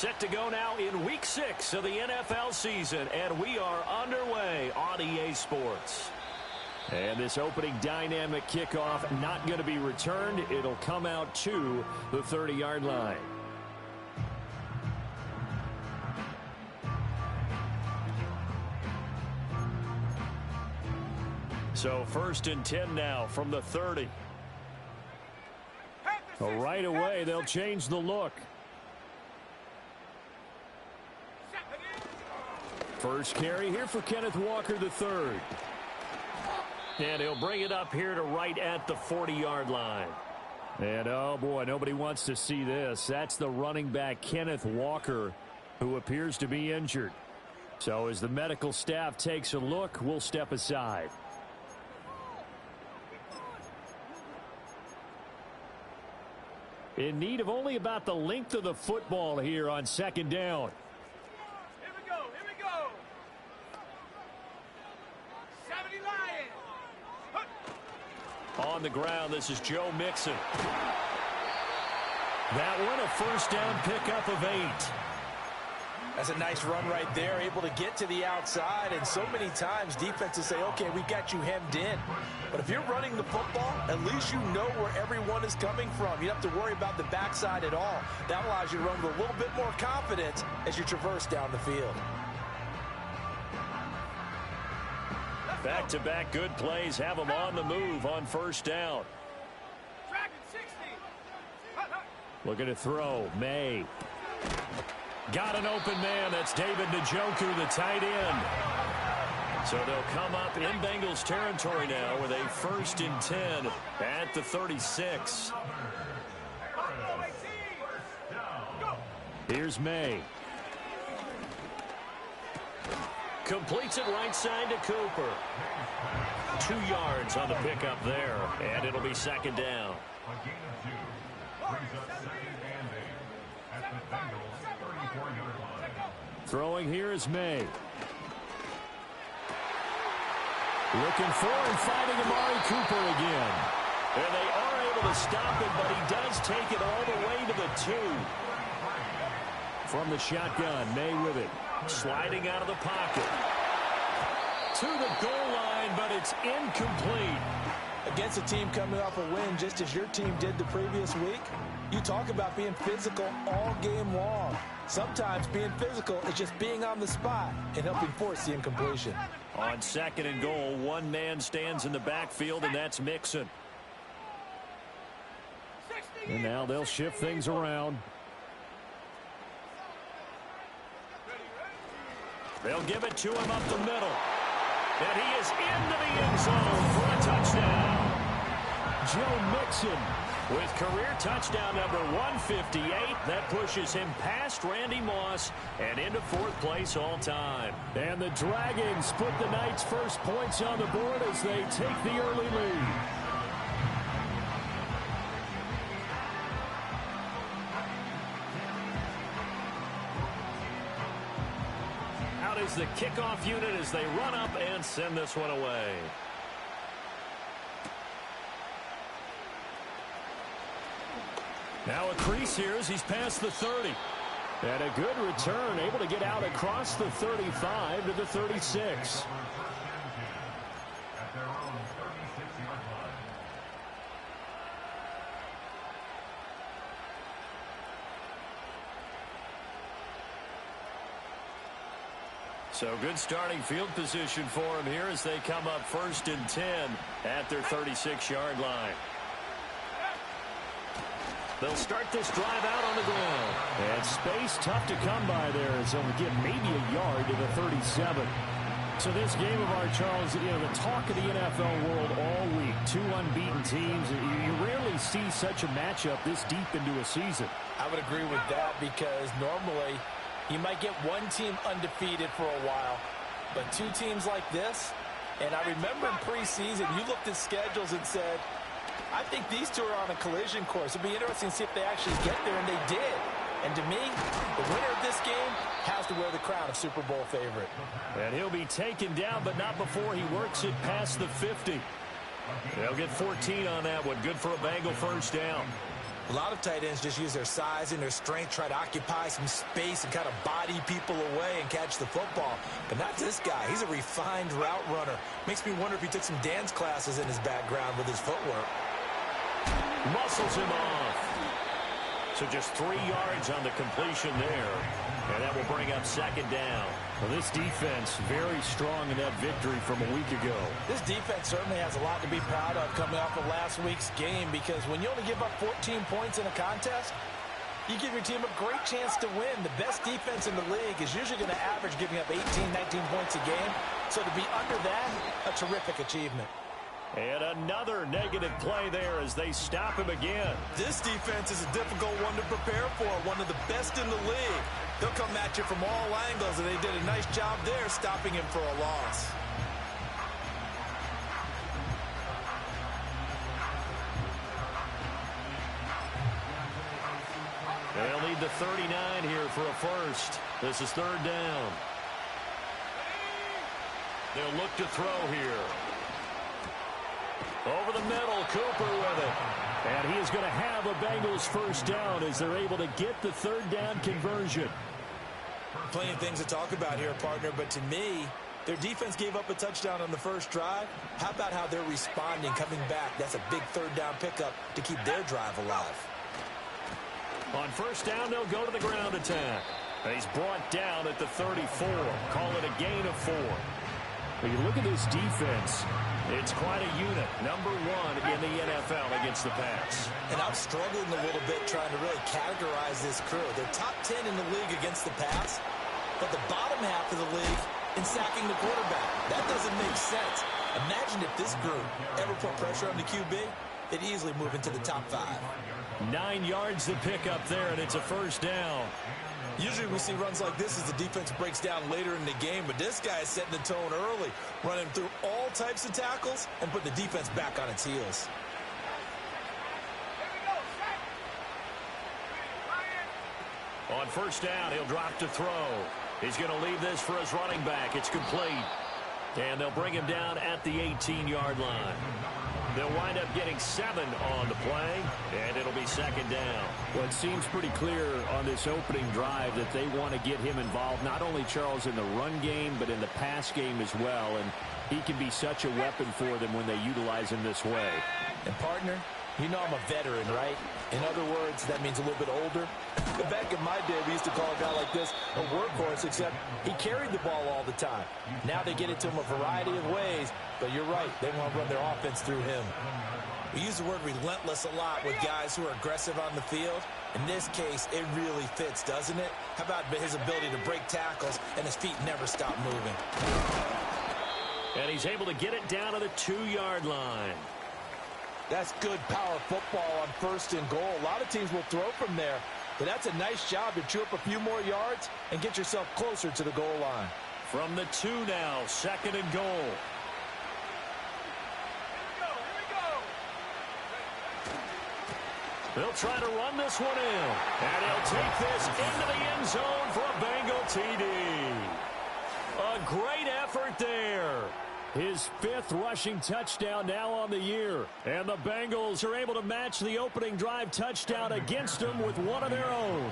Set to go now in Week 6 of the NFL season, and we are underway on EA Sports. And this opening dynamic kickoff not going to be returned. It'll come out to the 30-yard line. So 1st and 10 now from the 30. Right away, they'll change the look. First carry here for Kenneth Walker III. And he'll bring it up here to right at the 40-yard line. And, oh, boy, nobody wants to see this. That's the running back, Kenneth Walker, who appears to be injured. So as the medical staff takes a look, we'll step aside. In need of only about the length of the football here on 2nd down. Here we go. On the ground, this is Joe Mixon. That one a first down pickup of 8. That's a nice run right there, able to get to the outside, and so many times defenses say, okay, we got you hemmed in. But if you're running the football, at least you know where everyone is coming from. You don't have to worry about the backside at all. That allows you to run with a little bit more confidence as you traverse down the field. Back-to-back good plays have them on the move on 1st down. Looking to throw. May. Got an open man. That's David Njoku, the tight end. So they'll come up in Bengals territory now with a 1st and 10 at the 36. Here's May. Completes it right side to Cooper. 2 yards on the pickup there, and it'll be 2nd down. Throwing here is May. Looking for and finding Amari Cooper again. And they are able to stop it, but he does take it all the way to the 2. From the shotgun, May with it. Sliding out of the pocket. To the goal line, but it's incomplete. Against a team coming off a win, just as your team did the previous week, you talk about being physical all game long. Sometimes being physical is just being on the spot and helping force the incompletion. On 2nd and goal, one man stands in the backfield, and that's Mixon. And now they'll shift things around. They'll give it to him up the middle. And he is into the end zone for a touchdown. Joe Mixon with career touchdown number 158. That pushes him past Randy Moss and into 4th place all time. And the Dragons put the Knights' first points on the board as they take the early lead. Out is the kickoff unit as they run up and send this one away. Now a crease here as he's past the 30. And a good return, able to get out across the 35 to the 36. So good starting field position for him here as they come up 1st and 10 at their 36-yard line. They'll start this drive out on the ground. And space tough to come by there as they'll get maybe a yard to the 37. So this game of ours, Charles, you know, the talk of the NFL world all week. 2 unbeaten teams. You rarely see such a matchup this deep into a season. I would agree with that because normally you might get one team undefeated for a while, but 2 teams like this, and I remember in preseason you looked at schedules and said, I think these 2 are on a collision course. It'll be interesting to see if they actually get there, and they did. And to me, the winner of this game has to wear the crown of Super Bowl favorite. And he'll be taken down, but not before he works it past the 50. They'll get 14 on that one. Good for a Bengal first down. A lot of tight ends just use their size and their strength, try to occupy some space and kind of body people away and catch the football. But not this guy. He's a refined route runner. Makes me wonder if he took some dance classes in his background with his footwork. Muscles him off. So just 3 yards on the completion there. And that will bring up second down. Well, this defense very strong in that victory from a week ago. This defense certainly has a lot to be proud of coming off of last week's game, because when you only give up 14 points in a contest, you give your team a great chance to win. The best defense in the league is usually going to average giving up 18, 19 points a game. So to be under that, a terrific achievement. And another negative play there as they stop him again. This defense is a difficult one to prepare for, one of the best in the league. They'll come at you from all angles, and they did a nice job there stopping him for a loss. They'll need the 39 here for a first. This is third down. They'll look to throw here. Over the middle, Cooper with it. And he is going to have a Bengals first down as they're able to get the third down conversion. Plenty of things to talk about here, partner, but to me, their defense gave up a touchdown on the first drive. How about how they're responding, coming back? That's a big third down pickup to keep their drive alive. On first down, they'll go to the ground attack. And he's brought down at the 34. Call it a gain of 4. When you look at this defense, it's quite a unit. Number 1 in the NFL against the pass. And I'm struggling a little bit trying to really categorize this crew. They're top 10 in the league against the pass, but the bottom half of the league in sacking the quarterback. That doesn't make sense. Imagine if this group ever put pressure on the QB, they'd easily move into the top 5. 9 yards to pick up there, and it's a first down. Usually we see runs like this as the defense breaks down later in the game, but this guy is setting the tone early, running through all types of tackles and putting the defense back on its heels. On first down, he'll drop to throw. He's going to leave this for his running back. It's complete. And they'll bring him down at the 18-yard line. They'll wind up getting 7 on the play, and it'll be second down. well, it seems pretty clear on this opening drive that they want to get him involved, not only, Charles, in the run game, but in the pass game as well. And he can be such a weapon for them when they utilize him this way. And, partner, you know I'm a veteran, right? In other words, that means a little bit older. But back in my day, we used to call a guy like this a workhorse, except he carried the ball all the time. Now they get it to him a variety of ways, but you're right, they want to run their offense through him. We use the word relentless a lot with guys who are aggressive on the field. In this case, it really fits, doesn't it? How about his ability to break tackles and his feet never stop moving? And he's able to get it down to the 2-yard line. That's good power football on first and goal. A lot of teams will throw from there, but that's a nice job to chew up a few more yards and get yourself closer to the goal line. From the 2 now, second and goal. They'll try to run this one in. And he'll take this into the end zone for a Bengal TD. A great effort there. His 5th rushing touchdown now on the year. And the Bengals are able to match the opening drive touchdown against them with one of their own.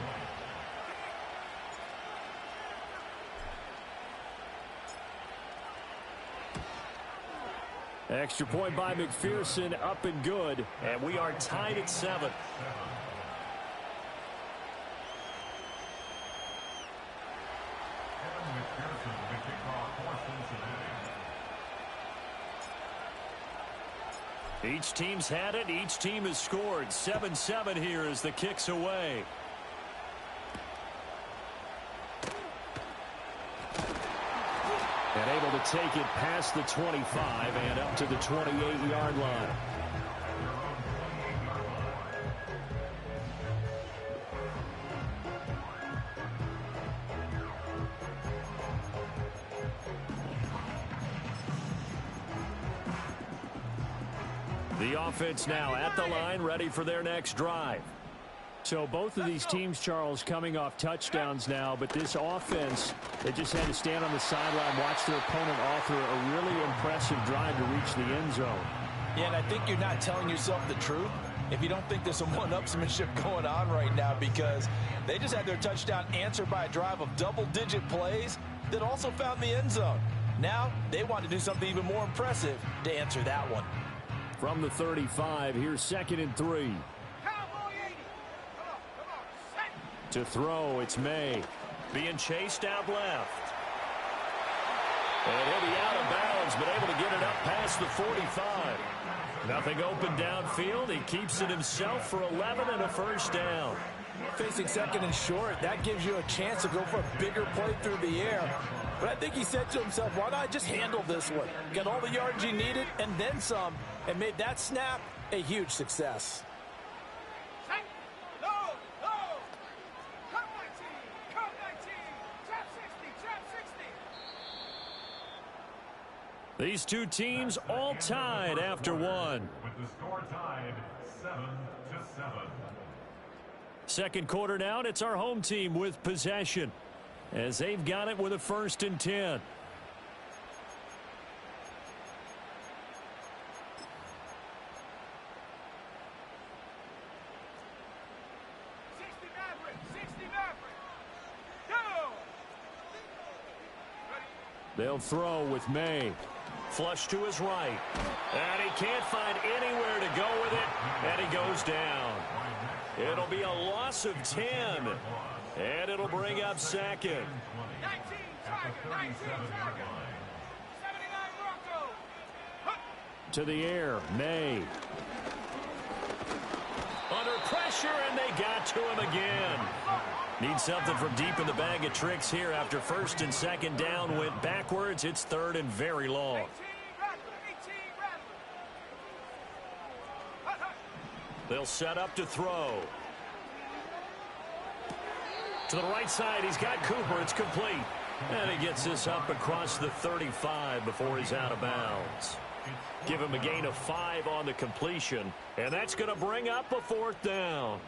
Extra point by McPherson, up and good. And we are tied at 7. Each team's had it. Each team has scored. 7-7 here as the kick's away. And able to take it past the 25 and up to the 28-yard line. The offense now at the line, ready for their next drive. So both of these teams, Charles, coming off touchdowns now, but this offense, they just had to stand on the sideline, watch their opponent author a really impressive drive to reach the end zone. Yeah, and I think you're not telling yourself the truth if you don't think there's some one-upsmanship going on right now, because they just had their touchdown answered by a drive of double-digit plays that also found the end zone. Now they want to do something even more impressive to answer that one. From the 35, here's 2nd and 3. To throw, it's May. Being chased out left. And he'll be out of bounds, but able to get it up past the 45. Nothing open downfield. He keeps it himself for 11 and a first down. Facing 2nd and short, that gives you a chance to go for a bigger play through the air. But I think he said to himself, why not just handle this one? Get all the yards he needed and then some, and made that snap a huge success. These two teams all tied after one. With the score tied 7-7. Second quarter now, and it's our home team with possession, as they've got it with a 1st and 10. They'll throw with May. Flush to his right. And he can't find anywhere to go with it. And he goes down. It'll be a loss of 10. And it'll bring up 2nd. 19 To the air, May. Under pressure, and they got to him again. Need something from deep in the bag of tricks here after 1st and 2nd down went backwards. It's 3rd and very long. They'll set up to throw. To the right side, he's got Cooper. It's complete. And he gets this up across the 35 before he's out of bounds. Give him a gain of 5 on the completion, and that's going to bring up a 4th down.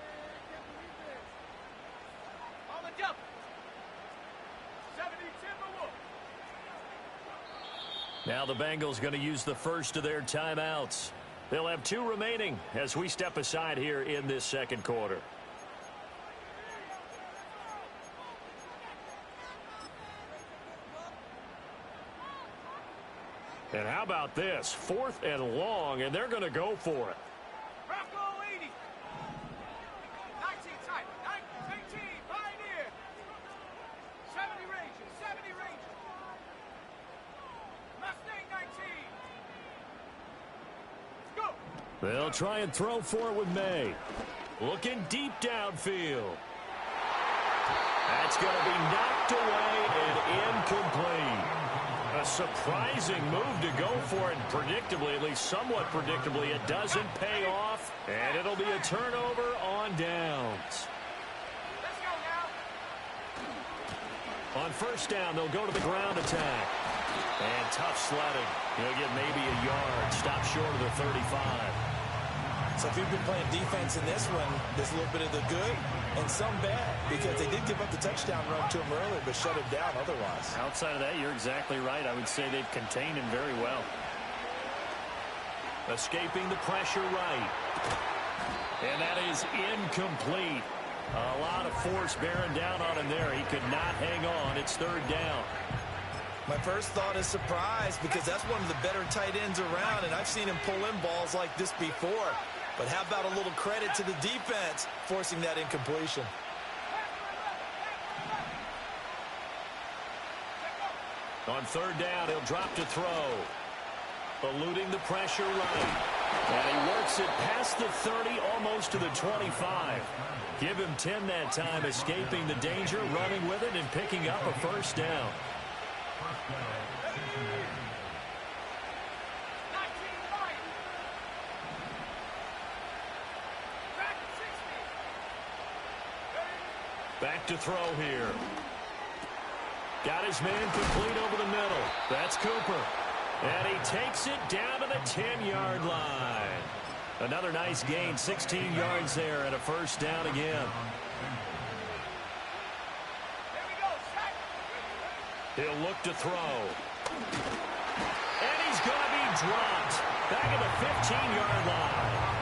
Now the Bengals going to use the first of their timeouts. They'll have 2 remaining as we step aside here in this second quarter. And how about this? 4th and long, and they're going to go for it. They'll try and throw for it with May. Looking deep downfield. That's going to be knocked away and incomplete. A surprising move to go for it, predictably, at least somewhat predictably. It doesn't pay off, and it'll be a turnover on downs. Let's go now. On 1st down, they'll go to the ground attack. And tough sledding. He'll get maybe a yard. Stop short of the 35. So if you've been playing defense in this one, there's a little bit of the good and some bad, because they did give up the touchdown run to him earlier, but shut it down otherwise. Outside of that, you're exactly right. I would say they've contained him very well. Escaping the pressure right. And that is incomplete. A lot of force bearing down on him there. He could not hang on. It's 3rd down. My first thought is surprise, because that's one of the better tight ends around, and I've seen him pull in balls like this before. But how about a little credit to the defense forcing that incompletion? On 3rd down, he'll drop to throw. Eluding the pressure right. And he works it past the 30, almost to the 25. Give him 10 that time, escaping the danger, running with it, and picking up a 1st down. Back to throw here. Got his man complete over the middle. That's Cooper. And he takes it down to the 10-yard line. Another nice gain, 16 yards there, and a 1st down again. He'll look to throw. And he's going to be dropped. Back at the 15-yard line.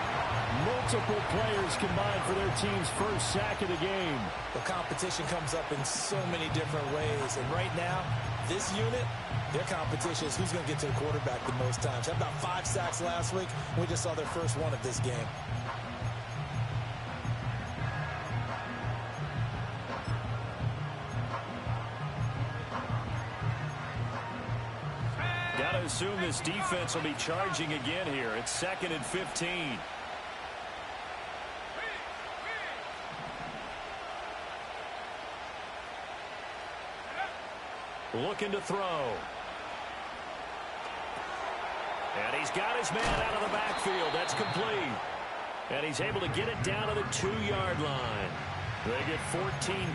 Multiple players combined for their team's first sack of the game. The competition comes up in so many different ways. And right now, this unit, their competition is who's going to get to the quarterback the most times. Had about 5 sacks last week. We just saw their first one of this game. Got to assume this defense will be charging again here. It's 2nd and 15. Looking to throw. And he's got his man out of the backfield. That's complete. And he's able to get it down to the 2-yard line. They get 14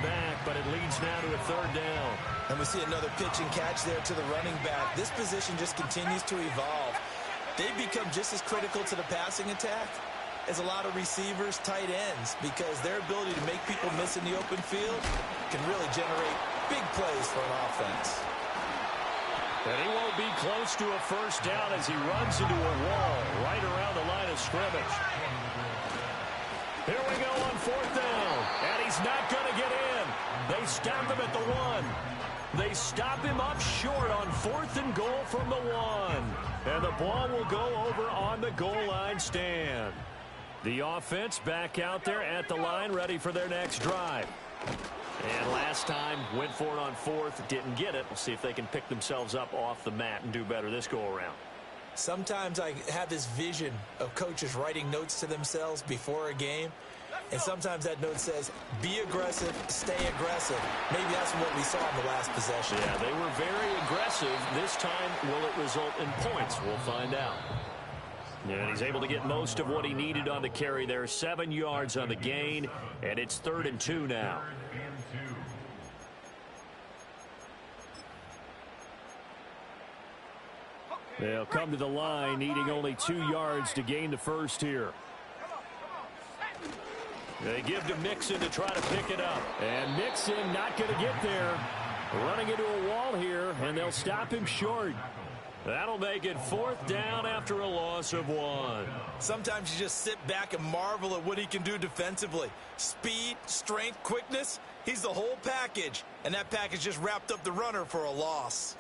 back, but it leads now to a 3rd down. And we see another pitch and catch there to the running back. This position just continues to evolve. They've become just as critical to the passing attack as a lot of receivers, tight ends, because their ability to make people miss in the open field can really generate big plays for an offense. And he won't be close to a first down as he runs into a wall right around the line of scrimmage. Here we go on 4th down, and he's not going to get in. They stop him at the 1. They stop him up short on 4th and goal from the 1. And the ball will go over on the goal line stand. The offense back out there at the line, ready for their next drive. And last time, went for it on 4th, didn't get it. We'll see if they can pick themselves up off the mat and do better this go-around. Sometimes I have this vision of coaches writing notes to themselves before a game, and sometimes that note says, be aggressive, stay aggressive. Maybe that's what we saw in the last possession. Yeah, they were very aggressive. This time, will it result in points? We'll find out. And he's able to get most of what he needed on the carry there. 7 yards on the gain, and it's 3rd and 2 now. They'll come to the line, needing only 2 yards to gain the first here. They give to Mixon to try to pick it up. And Mixon not going to get there. Running into a wall here, and they'll stop him short. That'll make it 4th down after a loss of 1. Sometimes you just sit back and marvel at what he can do defensively. Speed, strength, quickness, he's the whole package. And that package just wrapped up the runner for a loss.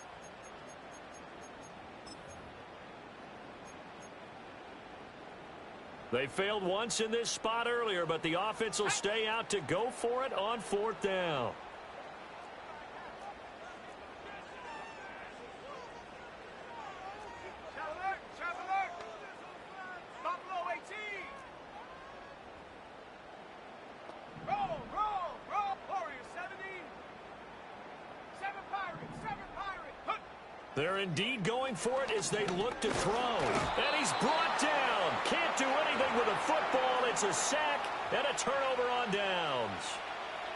They failed once in this spot earlier, but the offense will stay out to go for it on 4th down. They're indeed going for it as they look to throw. And he's brought down. Can't do anything with a football. It's a sack and a turnover on downs.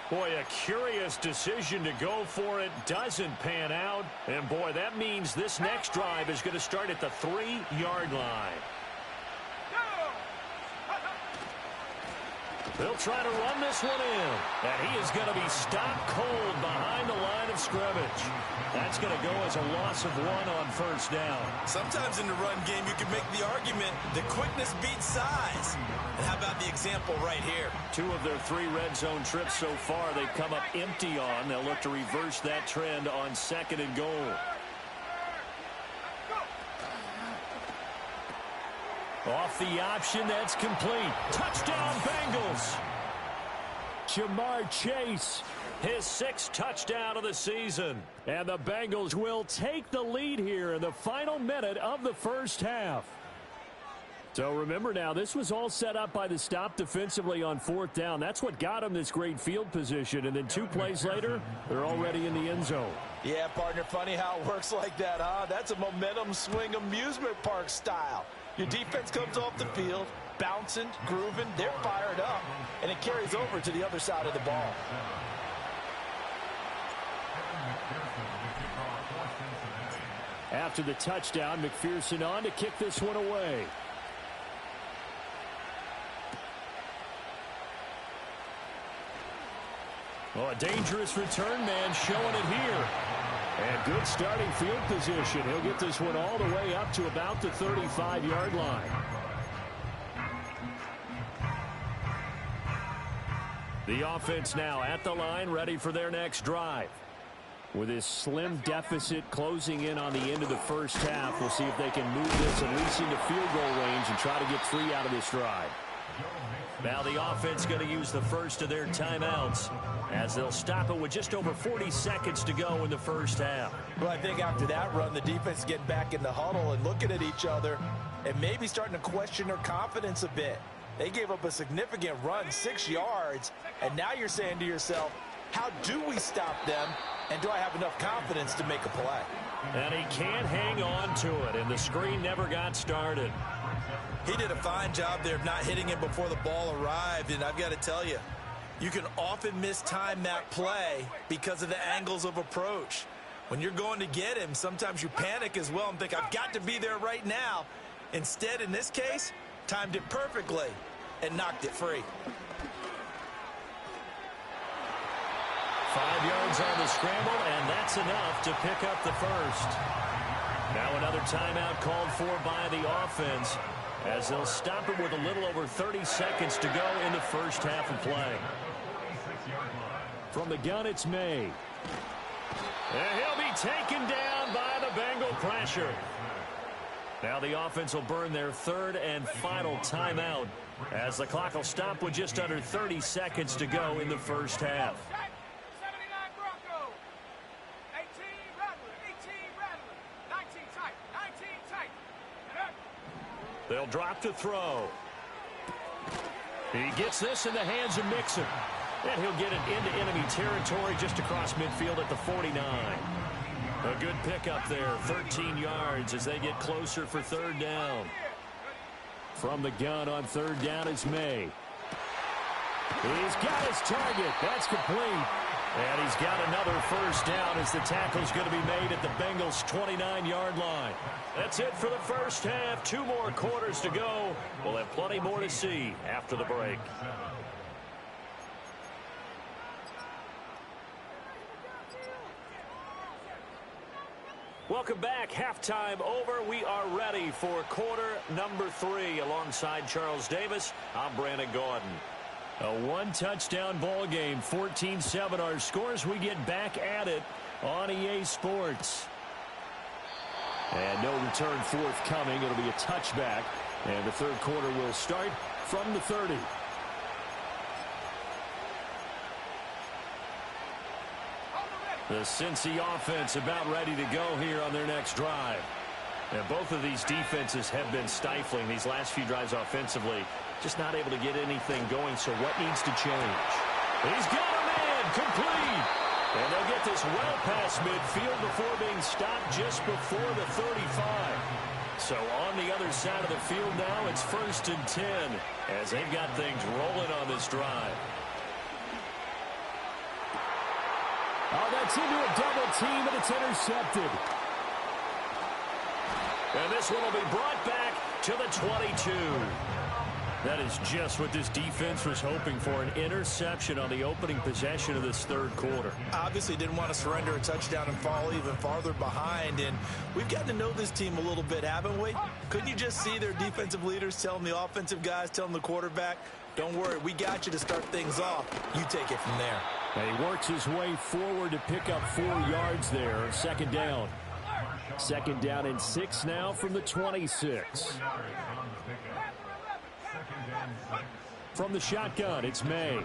Boy, a curious decision to go for it. Doesn't pan out. And boy, that means this next drive is going to start at the 3-yard line. They'll try to run this one in. And he is going to be stopped cold behind the line of scrimmage. That's going to go as a loss of 1 on 1st down. Sometimes in the run game, you can make the argument that quickness beats size. And how about the example right here? 2 of their 3 red zone trips so far, they've come up empty on. They'll look to reverse that trend on 2nd and goal. Off the option, that's complete. Touchdown, Bengals. Jamar Chase, his 6th touchdown of the season. And the Bengals will take the lead here in the final minute of the first half. So remember now, this was all set up by the stop defensively on 4th down. That's what got them this great field position. And then 2 plays later, they're already in the end zone. Yeah, partner, funny how it works like that, huh? That's a momentum swing amusement park style. Your defense comes off the field, bouncing, grooving, they're fired up, and it carries over to the other side of the ball. After the touchdown, McPherson on to kick this one away. Oh, a dangerous return man showing it here. And good starting field position. He'll get this one all the way up to about the 35-yard line. The offense now at the line, ready for their next drive. With this slim deficit closing in on the end of the first half, we'll see if they can move this at least into field goal range and try to get 3 out of this drive. Now the offense going to use the first of their timeouts as they'll stop it with just over 40 seconds to go in the first half. Well, I think after that run, the defense getting back in the huddle and looking at each other and maybe starting to question their confidence a bit. They gave up a significant run, 6 yards, and now you're saying to yourself, how do we stop them, and do I have enough confidence to make a play? And he can't hang on to it, and the screen never got started. He did a fine job there of not hitting him before the ball arrived, and I've got to tell you, you can often mistime that play because of the angles of approach. When you're going to get him, sometimes you panic as well and think, I've got to be there right now. Instead, in this case, timed it perfectly and knocked it free. 5 yards on the scramble, and that's enough to pick up the first. Now another timeout called for by the offense as they'll stop it with a little over 30 seconds to go in the first half of play. From the gun, it's May. And he'll be taken down by the Bengal pressure. Now the offense will burn their third and final timeout as the clock will stop with just under 30 seconds to go in the first half. They'll drop to throw. He gets this in the hands of Mixon. And he'll get it into enemy territory just across midfield at the 49. A good pickup there, 13 yards as they get closer for third down. From the gun on third down is May. He's got his target. That's complete. And he's got another first down as the tackle's going to be made at the Bengals' 29-yard line. That's it for the first half. 2 more quarters to go. We'll have plenty more to see after the break. Welcome back. Halftime over. We are ready for quarter number 3. Alongside Charles Davis, I'm Brandon Gaudin. A 1-touchdown ball game, 14-7 our scores. We get back at it on EA Sports. And no return forthcoming. It'll be a touchback. And the third quarter will start from the 30. The Cincy offense about ready to go here on their next drive. And both of these defenses have been stifling these last few drives offensively. Just not able to get anything going, so what needs to change? He's got a man, complete. And they'll get this well past midfield before being stopped just before the 35. So on the other side of the field now, it's 1st and 10 as they've got things rolling on this drive. Oh, that's into a double team, and it's intercepted. And this one will be brought back to the 22. That is just what this defense was hoping for, an interception on the opening possession of this third quarter. Obviously didn't want to surrender a touchdown and fall even farther behind, and we've gotten to know this team a little bit, haven't we? Couldn't you just see their defensive leaders telling the offensive guys, telling the quarterback, don't worry, we got you to start things off. You take it from there. And he works his way forward to pick up 4 yards there, 2nd down. 2nd down and 6 now from the 26. From the shotgun, it's May.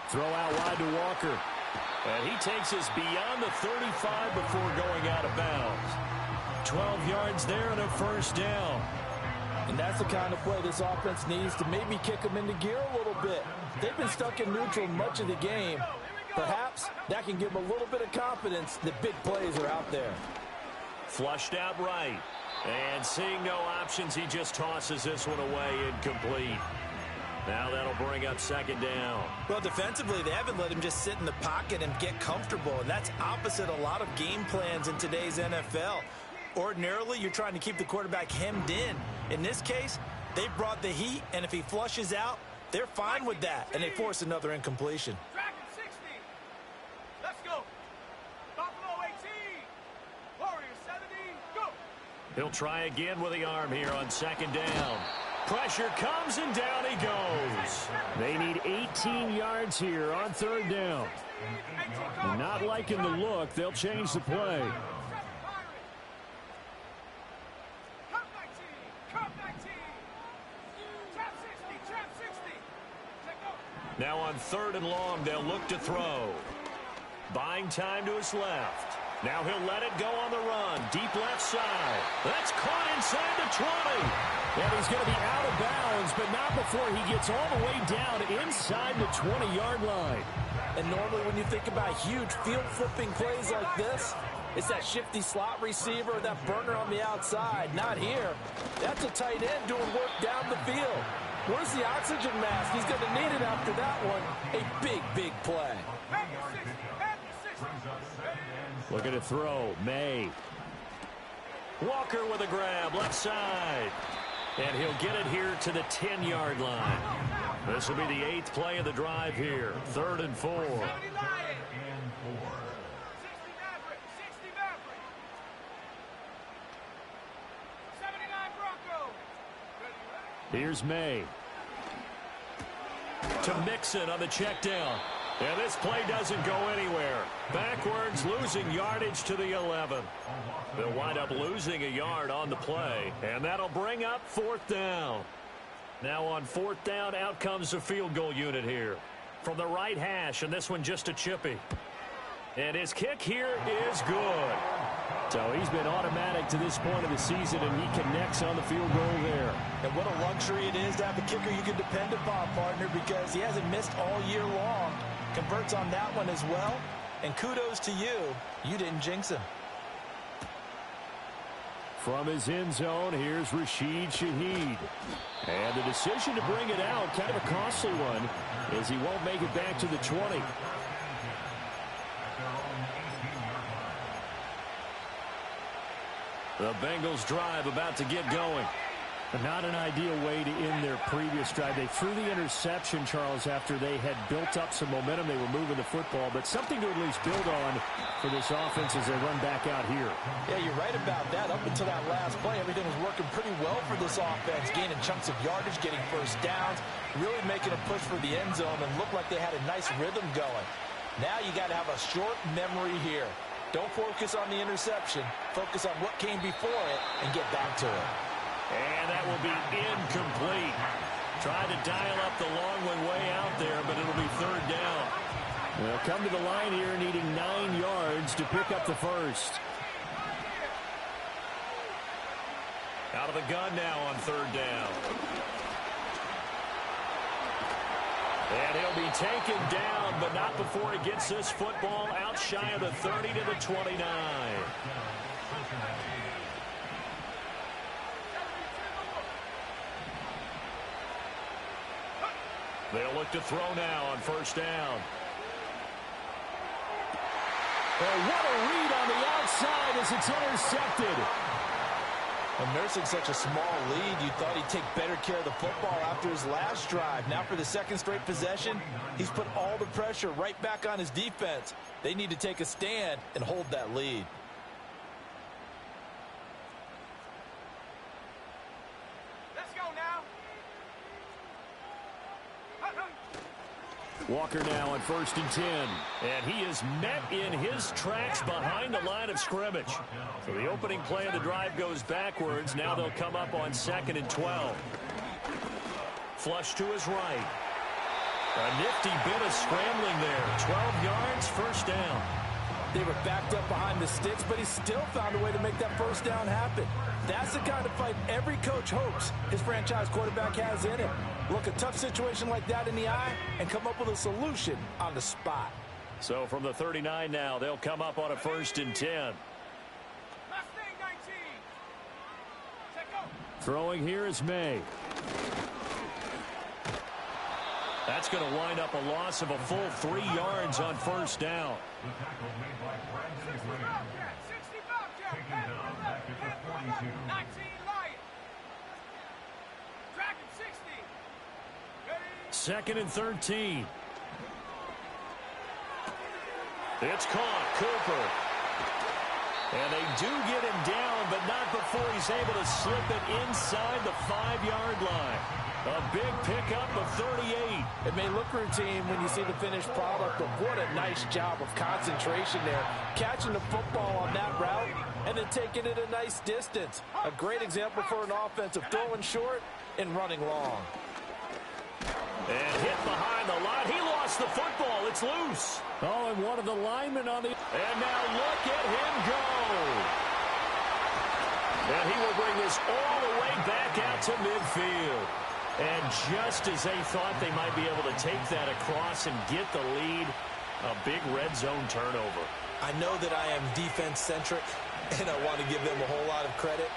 Throw out wide to Walker. And he takes us beyond the 35 before going out of bounds. 12 yards there and a 1st down. And that's the kind of play this offense needs to maybe kick them into gear a little bit. They've been stuck in neutral much of the game. Perhaps that can give them a little bit of confidence that big plays are out there. Flushed out right. And seeing no options, he just tosses this one away incomplete. Now that'll bring up 2nd down. Well, defensively, they haven't let him just sit in the pocket and get comfortable, and that's opposite a lot of game plans in today's NFL. Ordinarily, you're trying to keep the quarterback hemmed in. In this case, they brought the heat, and if he flushes out, they're fine with that, and they force another incompletion. Dragon 60. Let's go. Buffalo 18. Warriors 70. Go. He'll try again with the arm here on 2nd down. Pressure comes, and down he goes. They need 18 yards here on third down. And not liking the look, they'll change the play. Now on third and long, they'll look to throw. Buying time to his left. Now he'll let it go on the run. Deep left side. That's caught inside the 20. And he's going to be out of bounds, but not before he gets all the way down inside the 20-yard line. And normally when you think about huge field-flipping plays like this, it's that shifty slot receiver or that burner on the outside. Not here. That's a tight end doing work down the field. Where's the oxygen mask? He's going to need it after that one. A big, big play. Looking to throw. May. Walker with a grab, left side. And he'll get it here to the 10-yard line. This will be the 8th play of the drive here. 3rd and 4. Here's May. To Mixon on the check down. And this play doesn't go anywhere. Backwards, losing yardage to the 11. They'll wind up losing a yard on the play. And that'll bring up 4th down. Now on 4th down, out comes the field goal unit here. From the right hash, and this one just a chippy. And his kick here is good. So he's been automatic to this point of the season, and he connects on the field goal there. And what a luxury it is to have a kicker you can depend upon, partner, because he hasn't missed all year long. Converts on that one as well. And kudos to you. You didn't jinx him. From his end zone, here's Rashid Shaheed. And the decision to bring it out, kind of a costly one, as he won't make it back to the 20. The Bengals drive about to get going. Not an ideal way to end their previous drive. They threw the interception, Charles, after they had built up some momentum. They were moving the football, but something to at least build on for this offense as they run back out here. Yeah, you're right about that. Up until that last play, everything was working pretty well for this offense, gaining chunks of yardage, getting first downs, really making a push for the end zone, and looked like they had a nice rhythm going. Now you got to have a short memory here. Don't focus on the interception. Focus on what came before it and get back to it. And that will be incomplete. Tried to dial up the long one way out there, but it'll be 3rd down. They'll come to the line here needing 9 yards to pick up the first. Out of the gun now on 3rd down. And he'll be taken down, but not before he gets this football out shy of the 30 to the 29. They'll look to throw now on 1st down. Oh, what a read on the outside as it's intercepted. And nursing such a small lead, you thought he'd take better care of the football after his last drive. Now for the 2nd straight possession, he's put all the pressure right back on his defense. They need to take a stand and hold that lead. Let's go now. Walker now on 1st and 10. And he is met in his tracks behind the line of scrimmage. So the opening play of the drive goes backwards. Now they'll come up on 2nd and 12. Flush to his right. A nifty bit of scrambling there. 12 yards, 1st down. They were backed up behind the sticks, but he still found a way to make that 1st down happen. That's the kind of fight every coach hopes his franchise quarterback has in him. Look a tough situation like that in the eye and come up with a solution on the spot. So from the 39 now, they'll come up on a 1st and 10. Throwing here is May. That's going to wind up a loss of a full 3 yards on 1st down. Second and 13. It's caught. Cooper. And they do get him down, but not before he's able to slip it inside the 5-yard line. A big pickup of 38. It may look routine when you see the finished product, but what a nice job of concentration there. Catching the football on that route and then taking it a nice distance. A great example for an offensive throwing short and running long. And hit behind the line. He lost the football. It's loose. Oh, and one of the linemen on the... And now look at him go. And he will bring this all the way back out to midfield. And just as they thought they might be able to take that across and get the lead, a big red zone turnover. I know that I am defense-centric, and I want to give them a whole lot of credit,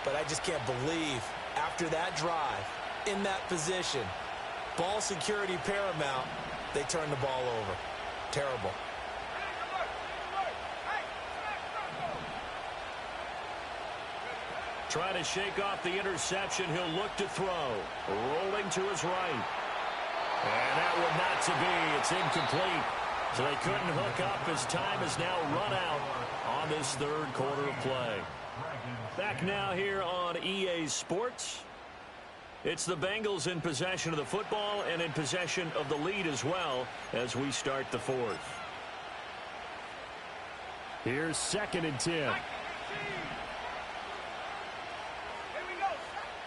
but I just can't believe after that drive, in that position, ball security paramount, they turn the ball over. Terrible. Trying to shake off the interception. He'll look to throw. Rolling to his right. And that one not to be. It's incomplete. So they couldn't hook up as time has now run out on this third quarter of play. Back now here on EA Sports. It's the Bengals in possession of the football and in possession of the lead as well as we start the fourth. Here's 2nd and 10.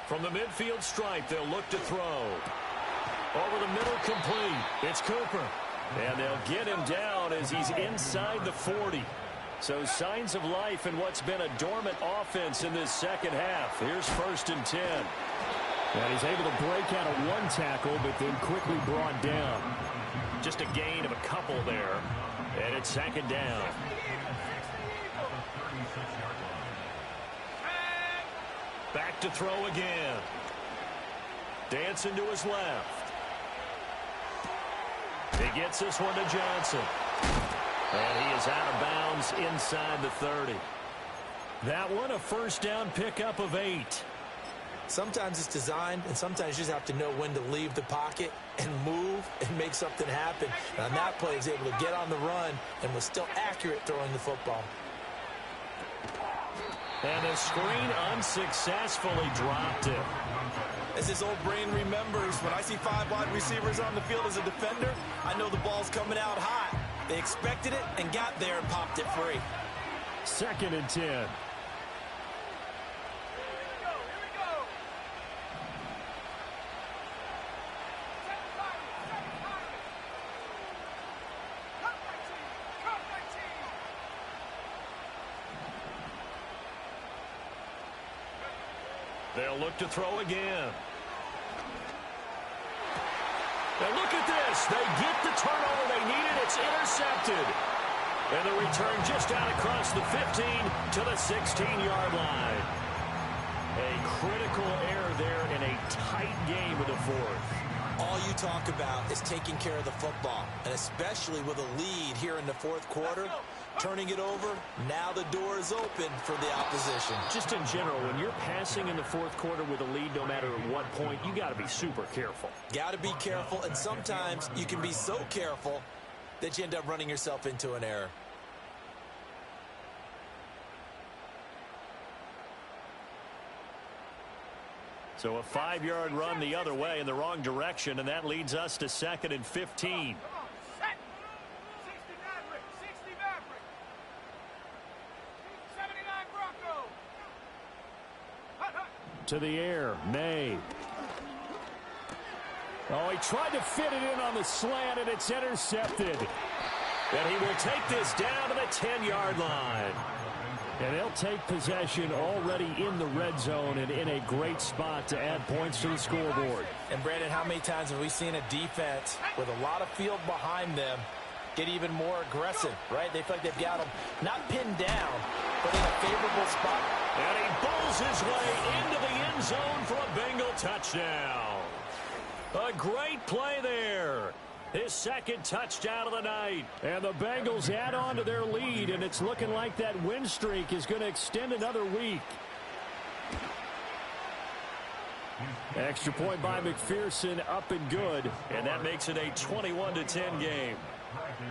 From the midfield stripe, they'll look to throw. Over the middle, complete. It's Cooper. And they'll get him down as he's inside the 40. So signs of life in what's been a dormant offense in this second half. Here's 1st and 10. And he's able to break out of one tackle, but then quickly brought down. Just a gain of a couple there. And it's 2nd down. Back to throw again. Dancing to his left. He gets this one to Johnson. And he is out of bounds inside the 30. That one a 1st down pickup of 8. Sometimes it's designed, and sometimes you just have to know when to leave the pocket and move and make something happen. And on that play, he was able to get on the run and was still accurate throwing the football. And the screen unsuccessfully dropped it. As his old brain remembers, when I see 5 wide receivers on the field as a defender, I know the ball's coming out hot. They expected it and got there and popped it free. 2nd and 10. They'll look to throw again. And look at this. They get the turnover they needed. It's intercepted. And the return just out across the 15 to the 16-yard line. A critical error there in a tight game of the fourth. All you talk about is taking care of the football, and especially with a lead here in the fourth quarter, turning it over, now the door is open for the opposition. Just in general, when you're passing in the fourth quarter with a lead, no matter at what point, you got to be super careful. Got to be careful, and sometimes you can be so careful that you end up running yourself into an error. So a 5-yard run the other way in the wrong direction, and that leads us to 2nd and 15. To the air, May. Oh, he tried to fit it in on the slant, and it's intercepted. And he will take this down to the 10-yard line. And they'll take possession already in the red zone and in a great spot to add points to the scoreboard. And, Brandon, how many times have we seen a defense with a lot of field behind them get even more aggressive, right? They feel like they've got them not pinned down, but in a favorable spot. And he bowls his way into the end zone for a Bengal touchdown. A great play there. His 2nd touchdown of the night. And the Bengals add on to their lead, and it's looking like that win streak is going to extend another week. Extra point by McPherson, up and good. And that makes it a 21-10 game. Evan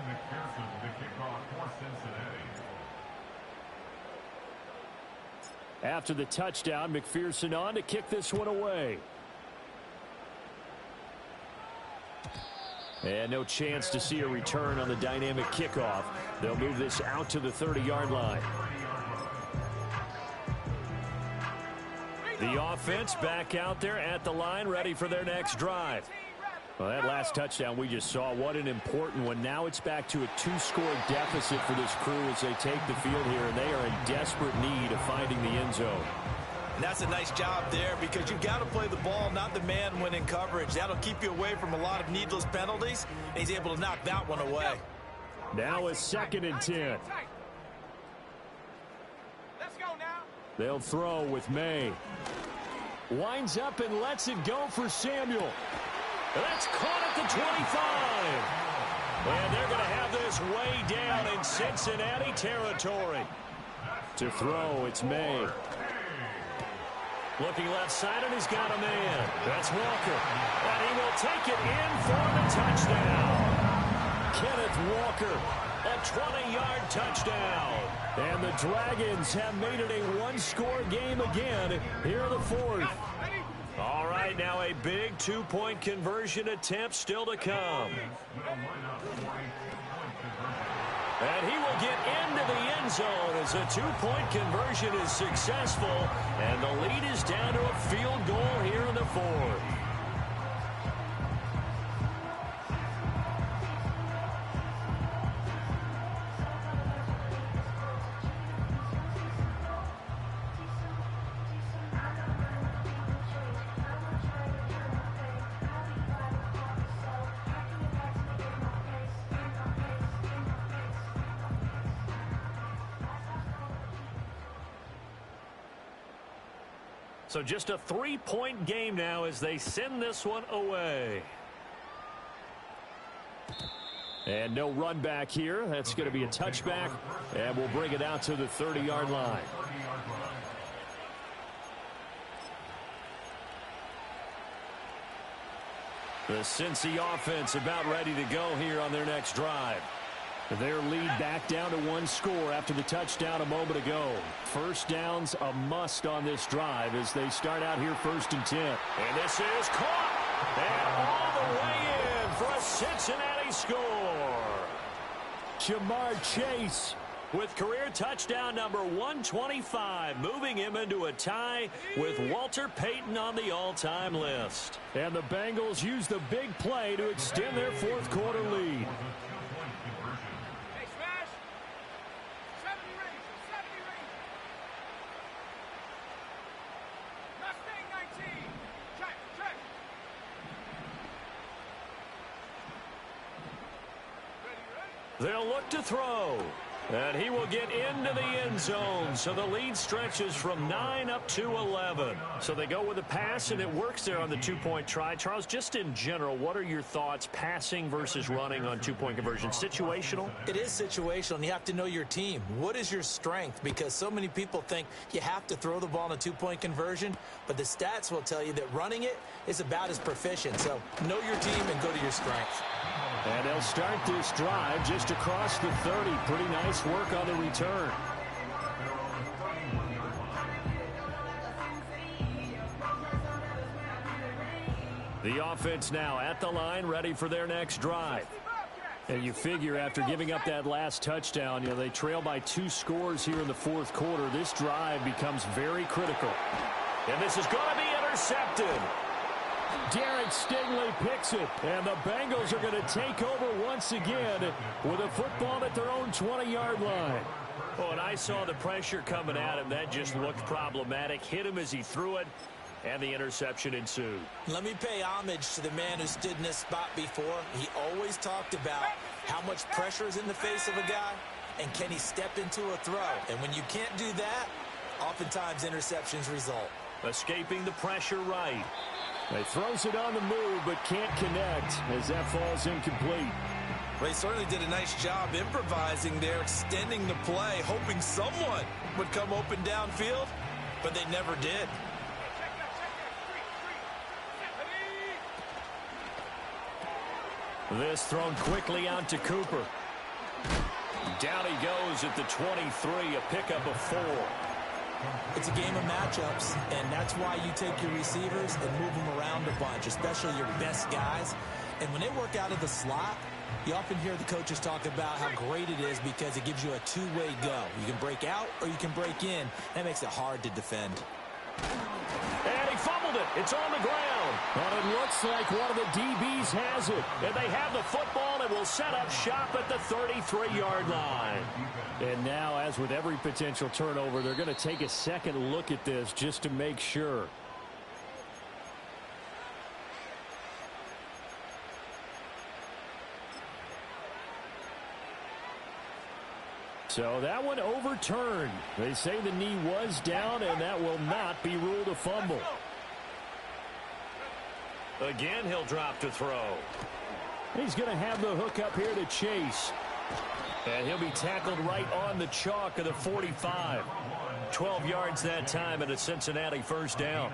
McPherson, the kickoff for Cincinnati. After the touchdown, McPherson on to kick this one away. And no chance to see a return on the dynamic kickoff. They'll move this out to the 30-yard line. The offense back out there at the line, ready for their next drive. Well, that last touchdown we just saw, what an important one. Now it's back to a 2-score deficit for this crew as they take the field here, and they are in desperate need of finding the end zone. And that's a nice job there because you've got to play the ball, not the man when in coverage. That'll keep you away from a lot of needless penalties, and he's able to knock that one away. Now a 2nd and 10. Let's go now. They'll throw with May. Winds up and lets it go for Samuel. That's caught at the 25. And they're going to have this way down in Cincinnati territory. To throw, it's May. Looking left side, and he's got a man. That's Walker. And he will take it in for the touchdown. Kenneth Walker, a 20-yard touchdown. And the Dragons have made it a 1-score game again here in the 4th. All right, now a big 2-point conversion attempt still to come. And he will get into the end zone as a 2-point conversion is successful. And the lead is down to a field goal here in the 4th. So just a 3-point game now as they send this one away. And no run back here. That's going to be a touchback. And we'll bring it out to the 30-yard line. The Cincy offense about ready to go here on their next drive. Their lead back down to 1 score after the touchdown a moment ago. First down's a must on this drive as they start out here 1st and 10. And this is caught. And all the way in for a Cincinnati score. Jamar Chase with career touchdown number 125, moving him into a tie with Walter Payton on the all-time list. And the Bengals use the big play to extend their 4th quarter lead. They'll look to throw. And he will get into the end zone. So the lead stretches from 9 up to 11. So they go with a pass, and it works there on the 2-point try. Charles, just in general, what are your thoughts passing versus running on 2-point conversion? Situational? It is situational, and you have to know your team. What is your strength? Because so many people think you have to throw the ball in a 2-point conversion, but the stats will tell you that running it is about as proficient. So know your team and go to your strength. And they'll start this drive just across the 30. Pretty nice work on the return. The offense now at the line, ready for their next drive. And you figure after giving up that last touchdown, they trail by 2 scores here in the 4th quarter. This drive becomes very critical. And this is going to be intercepted. Derek Stingley picks it, and the Bengals are going to take over once again with a football at their own 20-yard line. Oh, and I saw the pressure coming at him. That just looked problematic. Hit him as he threw it, and the interception ensued. Let me pay homage to the man who stood in this spot before. He always talked about how much pressure is in the face of a guy, and can he step into a throw. And when you can't do that, oftentimes interceptions result. Escaping the pressure right. He throws it on the move, but can't connect as that falls incomplete. They certainly did a nice job improvising there, extending the play, hoping someone would come open downfield, but they never did. This thrown quickly out to Cooper. Down he goes at the 23, a pickup of 4. It's a game of matchups, and that's why you take your receivers and move them around a bunch, especially your best guys. And when they work out of the slot, you often hear the coaches talk about how great it is because it gives you a two-way go. You can break out or you can break in. That makes it hard to defend. And he fumbled it. It's on the ground. But it looks like one of the DBs has it. And they have the football and will set up shop at the 33-yard line. And now, as with every potential turnover, they're going to take a second look at this just to make sure. So that one overturned. They say the knee was down, and that will not be ruled a fumble. Again, he'll drop to throw. He's going to have the hook up here to Chase. And he'll be tackled right on the chalk of the 45. 12 yards that time and a Cincinnati first down.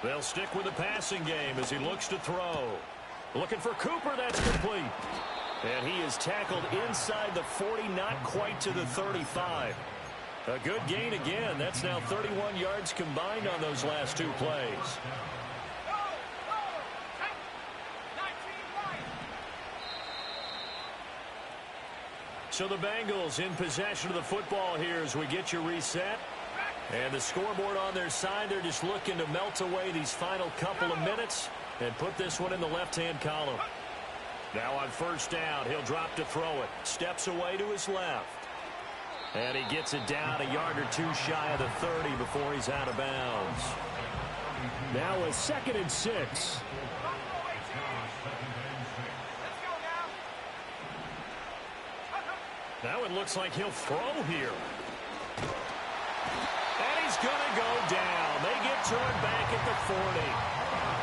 They'll stick with the passing game as he looks to throw. Looking for Cooper, that's complete. And he is tackled inside the 40, not quite to the 35. A good gain again. That's now 31 yards combined on those last two plays. So the Bengals in possession of the football here as we get you reset. And the scoreboard on their side, they're just looking to melt away these final couple of minutes and put this one in the left-hand column. Now on first down, he'll drop to throw it. Steps away to his left. And he gets it down a yard or two shy of the 30 before he's out of bounds. Now a 2nd and 6. Now it looks like he'll throw here. And he's going to go down. They get to him back at the 40.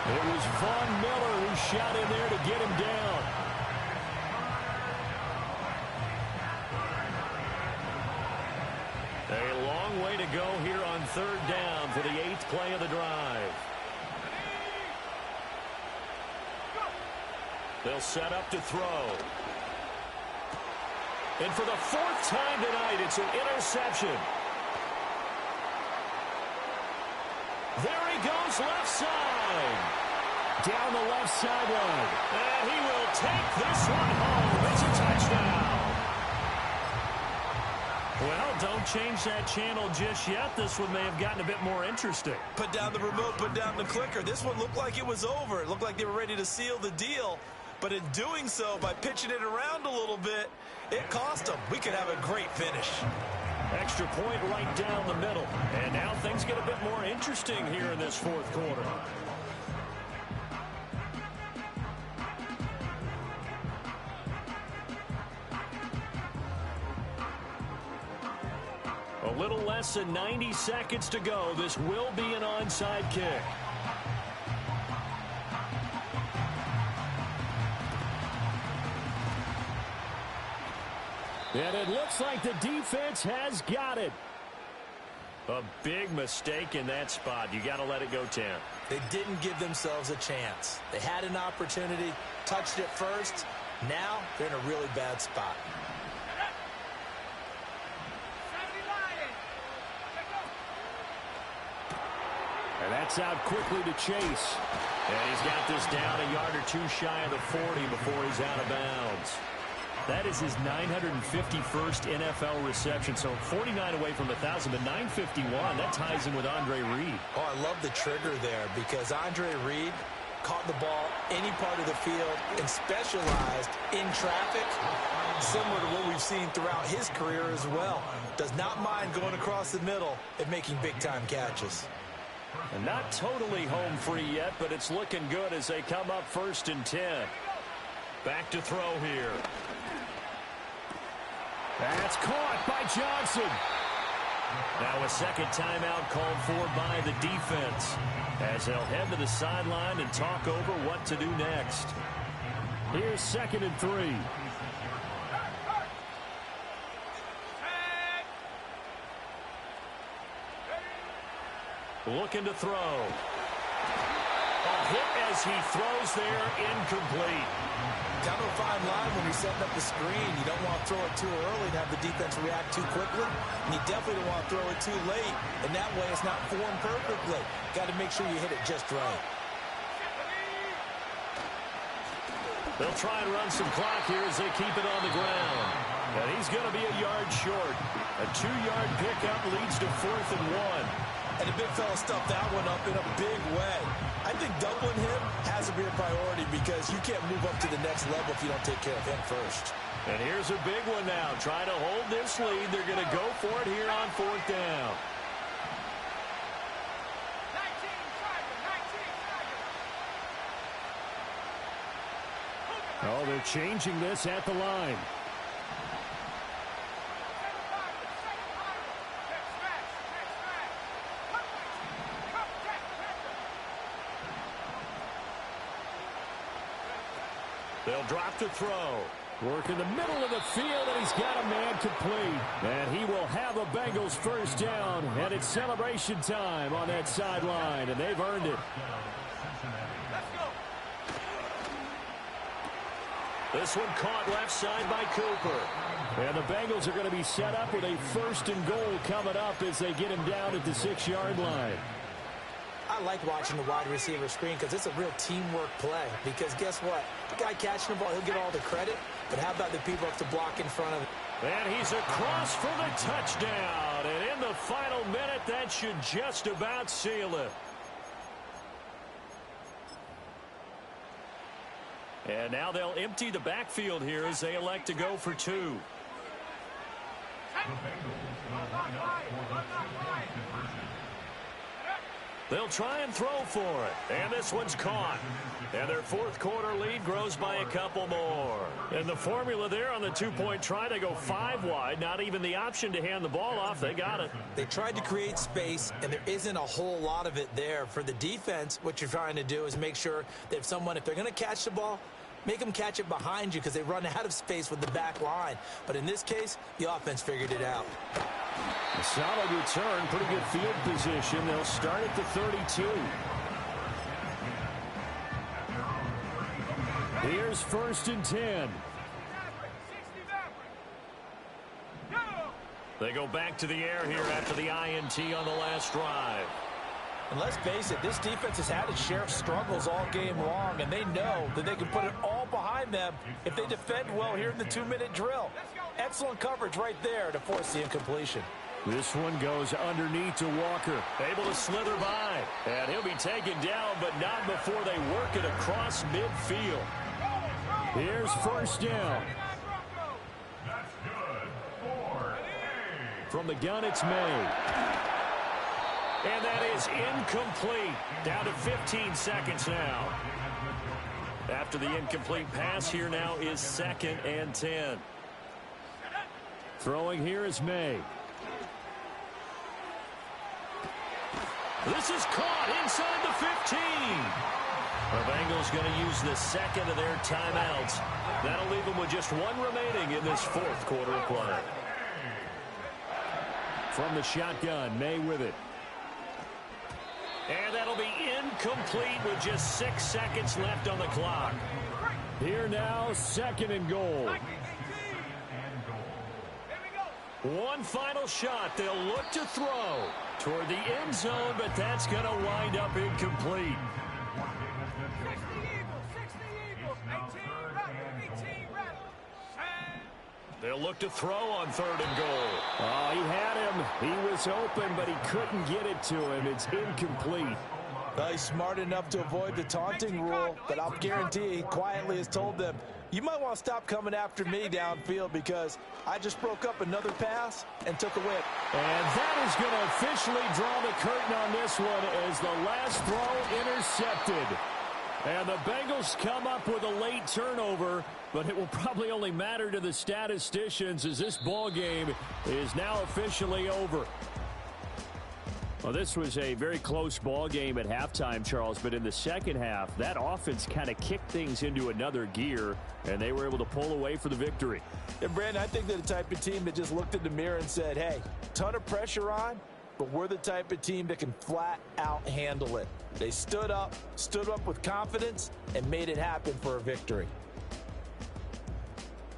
It was Von Miller who shot in there to get him down. A long way to go here on third down for the 8th play of the drive. They'll set up to throw. And for the 4th time tonight, it's an interception. There he goes, left side. Down the left sideline. And he will take this one home. It's a touchdown. Well, don't change that channel just yet. This one may have gotten a bit more interesting. Put down the remote, put down the clicker. This one looked like it was over. It looked like they were ready to seal the deal. But in doing so, by pitching it around a little bit, it cost them. We could have a great finish. Extra point right down the middle. And now things get a bit more interesting here in this 4th quarter. A little less than 90 seconds to go. This will be an onside kick. And it looks like the defense has got it. A big mistake in that spot. You got to let it go, Tam. They didn't give themselves a chance. They had an opportunity, touched it first. Now they're in a really bad spot. And that's out quickly to Chase. And he's got this down a yard or two shy of the 40 before he's out of bounds. That is his 951st NFL reception, so 49 away from 1,000, but 951, that ties in with Andre Reed. Oh, I love the trigger there because Andre Reed caught the ball any part of the field and specialized in traffic, similar to what we've seen throughout his career as well. Does not mind going across the middle and making big-time catches. And not totally home free yet, but it's looking good as they come up 1st and 10. Back to throw here. That's caught by Johnson. Now a second timeout called for by the defense as they'll head to the sideline and talk over what to do next. Here's 2nd and 3. Looking to throw. Hit as he throws there, incomplete. Down to a fine line when you're setting up the screen. You don't want to throw it too early and have the defense react too quickly. And you definitely don't want to throw it too late. And that way it's not formed perfectly. Got to make sure you hit it just right. They'll try and run some clock here as they keep it on the ground. And he's going to be a yard short. A 2-yard pickup leads to 4th and 1. And the big fella stuffed that one up in a big way. I think doubling him has to be a priority because you can't move up to the next level if you don't take care of him first. And here's a big one now. Trying to hold this lead. They're going to go for it here on 4th down. 19 Oh, they're changing this at the line. They'll drop to throw. Work in the middle of the field, and he's got a man complete. And he will have a Bengals first down, and it's celebration time on that sideline, and they've earned it. This one caught left side by Cooper. And the Bengals are going to be set up with a 1st and goal coming up as they get him down at the 6-yard line. I like watching the wide receiver screen because it's a real teamwork play. Because guess what? The guy catching the ball, he'll get all the credit. But how about the people have to block in front of him? And he's across for the touchdown. And in the final minute, that should just about seal it. And now they'll empty the backfield here as they elect to go for 2. They'll try and throw for it. And this one's caught. And their 4th quarter lead grows by a couple more. And the formula there on the 2-point try, they go 5 wide. Not even the option to hand the ball off. They got it. They tried to create space, and there isn't a whole lot of it there. For the defense, what you're trying to do is make sure that if they're going to catch the ball, make them catch it behind you because they run out of space with the back line. But in this case, the offense figured it out. A solid return, pretty good field position. They'll start at the 32. Here's 1st and 10. They go back to the air here after the INT on the last drive. And let's face it, this defense has had its share of struggles all game long, and they know that they can put it all behind them if they defend well here in the 2-minute drill. Excellent coverage right there to force the incompletion. This one goes underneath to Walker. Able to slither by. And he'll be taken down, but not before they work it across midfield. Here's 1st down. That's good. 4. From the gun, it's May. And that is incomplete. Down to 15 seconds now. After the incomplete pass, here now is 2nd and 10. Throwing here is May. This is caught inside the 15. The Bengals going to use the 2nd of their timeouts. That'll leave them with just 1 remaining in this 4th quarter of play. From the shotgun, May with it. And that'll be incomplete with just 6 seconds left on the clock. Here now, 2nd and goal. One final shot. They'll look to throw toward the end zone, but that's going to wind up incomplete. They'll look to throw on 3rd and goal. Oh, he had him. He was open, but he couldn't get it to him. It's incomplete. Well, he's smart enough to avoid the taunting rule, but I'll guarantee he quietly has told them, you might want to stop coming after me downfield because I just broke up another pass and took a whip. And that is going to officially draw the curtain on this one as the last throw intercepted. And the Bengals come up with a late turnover, but it will probably only matter to the statisticians as this ball game is now officially over. Well, this was a very close ball game at halftime, Charles, but in the second half, that offense kind of kicked things into another gear, and they were able to pull away for the victory. And, Brandon, I think they're the type of team that just looked in the mirror and said, hey, ton of pressure on, but we're the type of team that can flat out handle it. They stood up with confidence, and made it happen for a victory.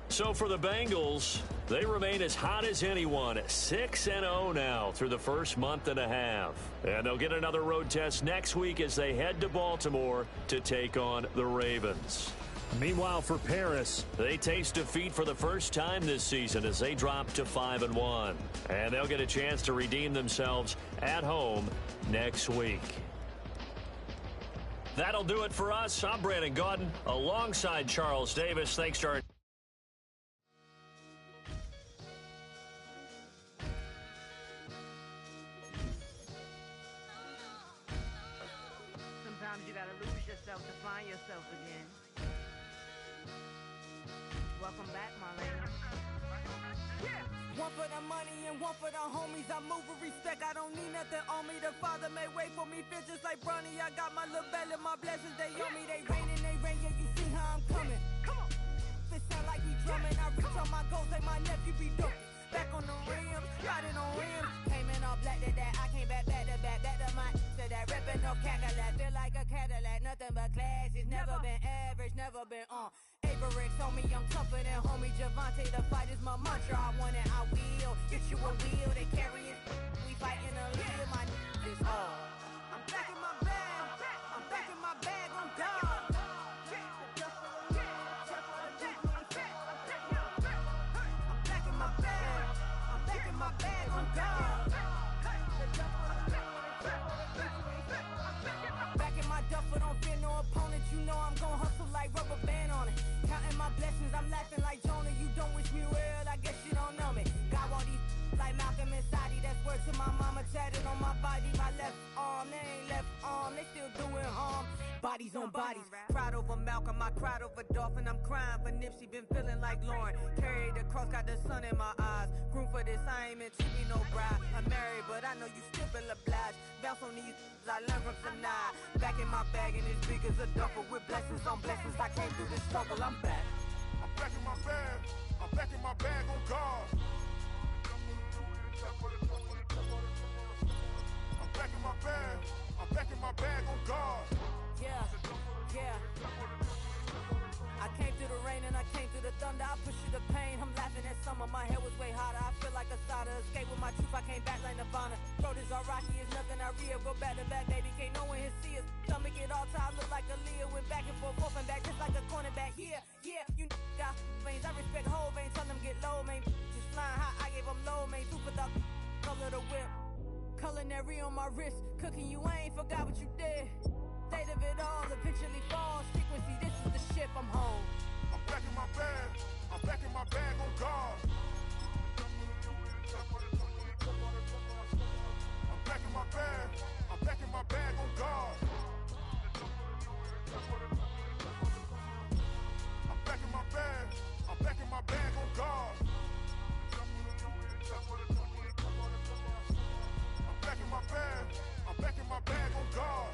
So for the Bengals, they remain as hot as anyone, 6-0 now through the first month and a half. And they'll get another road test next week as they head to Baltimore to take on the Ravens. Meanwhile, for Paris, they taste defeat for the first time this season as they drop to 5-1. And they'll get a chance to redeem themselves at home next week. That'll do it for us. I'm Brandon Gaudin alongside Charles Davis. Thanks to our Sometimes you gotta lose yourself to find yourself again. Welcome back, Marlena. Yeah. One for the money and one for the homies. I move with respect, I don't need nothing on me. The Father may wait for me, feel just like Bronny. I got my little belly, my blessings, they on me. They rain, yeah, you see how I'm coming. Come on. It sound like we drumming. I reach on my goals like my nephew be dope. Back on the rims, riding on rims. Came in all black to that, I came back to my to that ripping no Cadillac. Feel like a Cadillac, nothing but class. It's never been average, never been on. Averix on me, I'm tougher than homie Javante. The fight is my mantra, I want it, I will. Get you a wheel, they carry it. We fighting a little, my is all. I'm back in my bag, I'm back in my bag on God. Don't fear no opponent, you know I'm gon' hustle like rubber band on it. Counting my blessings, I'm laughing like Jonah. You don't wish me well, I guess you don't know me. Got all these like Malcolm and Sadie. That's word to my mama, tatted on my body. My left arm, they ain't left arm, they still doing harm. Bodies on bodies, cried over Malcolm, I cried over Dolphin. I'm crying for Nipsey, been feeling like Lauren. Carried the cross, got the sun in my eyes. Room for this, I ain't meant to be no bride. I'm married, but I know you still feel obliged. Bounce on these, I learned from tonight. Back in my bag and it's big as a duffel with blessings on blessings. I came through this struggle, I'm back. I'm back in my bag, I'm back in my bag on God. I'm back in my bag, I'm back in my bag on God. Yeah, yeah. I came through the rain and I came through the thunder. I pushed through the pain, I'm laughing at summer. My hair was way hotter, I feel like a starter. Escape with my truth, I came back like Nirvana. Throat is all rocky, it's nothing I real. Go back to back, baby, can't no one here see us. Stomach it all tied, look like a Leah. Went back and forth and back, just like a cornerback. Yeah, yeah, you got veins, I respect whole veins. Tell them get low, man. Just flying high, I gave them low, man. Super the color the whip. Culinary on my wrist, cooking you, I ain't forgot what you did. State of it all, eventually falls. Frequency, this is the ship, I'm home. I'm back in my bag, I'm back in my bag on God. I'm back in my bag, I'm back in my bag on God. I'm back in my bag, I'm back in my bag on God. I'm back in my bag, I'm back in my bag on God.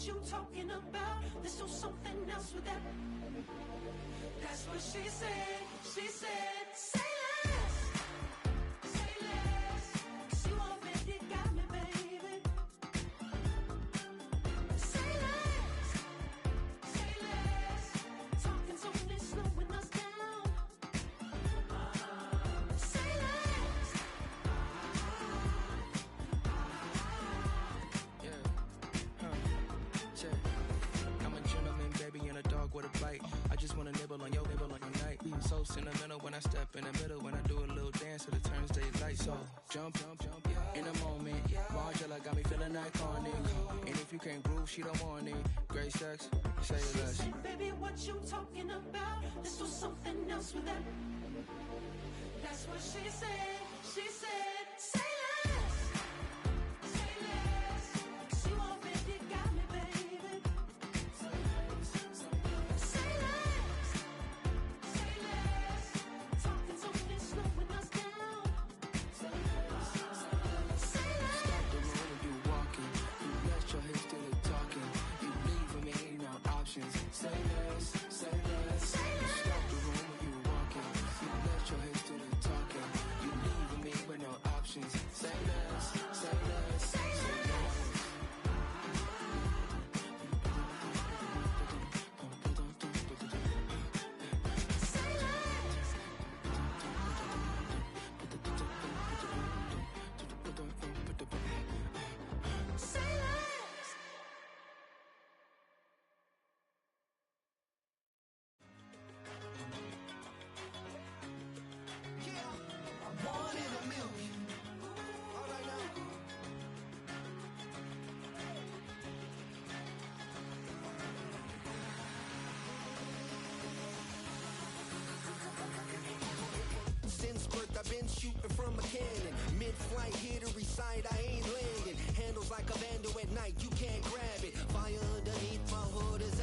what you talking about. There's no something else with that. That's what she said. She said, say less. Say less. 'Cause you already got me, baby. Say less. Say less. Talking's only slowing us down. Say less. I'm a gentleman, baby, and a dog with a bite. I just wanna nibble on your night. So sentimental when I step in the middle. When I do a little dance to the turns daylight. So jump, in a moment. Margella got me feeling iconic. And if you can't groove, she don't want it. Great sex, say less. Say, baby, what you talking about? Let's do something else with that. That's what she said. She said, say less. Say less. 'Cause you already got me, baby. Say less. Say less. Talking's only slowing us down. Say less. Say less. Stop the room when you walking. You let your hips do the talking. You leaving me no options. Say less, say less. Say You less. stop the room when you walking. You let your hips do the talking. You leaving me with no options. Say less, say less, say less. Say less. Say less. One in a million. All right now. Since birth I've been shooting from a cannon. Mid-flight here to recite, I ain't landing. Handles like a vandal at night, you can't grab it. Fire underneath my hood is